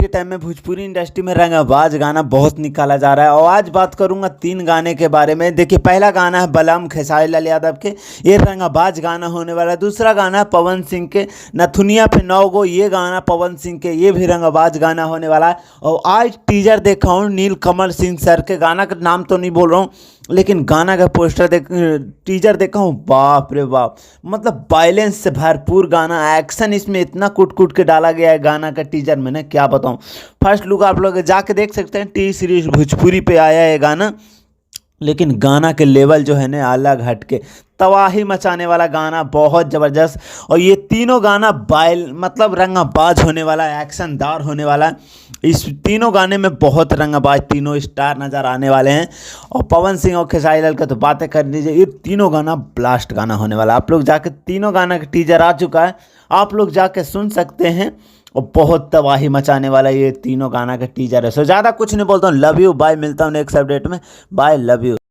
के टाइम में भोजपुरी इंडस्ट्री में रंगबाज गाना बहुत निकाला जा रहा है और आज बात करूंगा 3 गाने के बारे में। देखिए, पहला गाना है बलम खेसारी लाल यादव के, ये रंगबाज गाना होने वाला है। दूसरा गाना है पवन सिंह के नथुनिया पे 9 गो, ये गाना पवन सिंह के, ये भी रंगबाज गाना होने वाला है। और आज टीजर देखा हूँ नील कमल सिंह सर के, गाना का नाम तो नहीं बोल रहा हूँ लेकिन गाना का टीजर देखा हूँ, बाप रे बाप, मतलब वायलेंस से भरपूर गाना, एक्शन इसमें इतना कूट कूट के डाला गया है गाना का टीजर, मैंने क्या बताऊँ। फर्स्ट लुक आप लोग जाके देख सकते हैं, टी सीरीज भोजपुरी पे आया है गाना, लेकिन गाना के लेवल जो है ना अलग हटके तबाही मचाने वाला गाना, बहुत ज़बरदस्त। और ये तीनों गाना मतलब रंगाबाज होने वाला है, एक्शनदार होने वाला है। इस तीनों गाने में बहुत रंगाबाज तीनों स्टार नज़र आने वाले हैं। और पवन सिंह और खेसारी लाल का तो बातें कर लीजिए, ये तीनों गाना ब्लास्ट गाना होने वाला है। आप लोग जाके तीनों गाना का टीजर आ चुका है, आप लोग जाके सुन सकते हैं। और बहुत तबाही मचाने वाला ये तीनों गाना का टीजर है। सो ज़्यादा कुछ नहीं बोलता हूँ, लव यू, बाय, मिलता हूँ नेक्स्ट अपडेट में, बाय, लव यू।